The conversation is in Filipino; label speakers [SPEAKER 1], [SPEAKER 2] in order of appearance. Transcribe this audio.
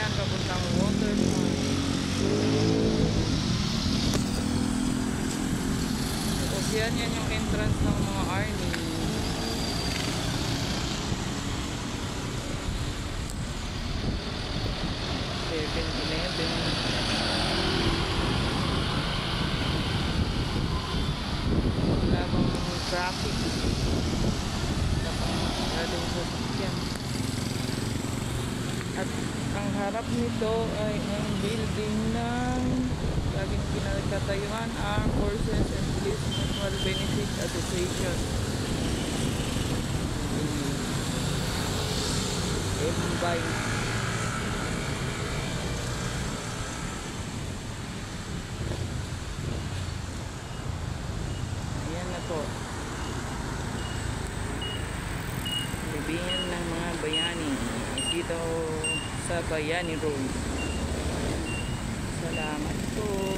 [SPEAKER 1] Ayan, papuntang Waterfront. Tapos yan yung entrance ng mga army. 7-Eleven. Wala bang traffic. Galing sa sakyan. At ang harap nito ay ang building ng laging pinagtatayuan, Armed Forces and Police Mutual Benefit Association. Mbay. Ayan na po. Libingan ng mga bayani dito sa Bayani Road. Salamat po.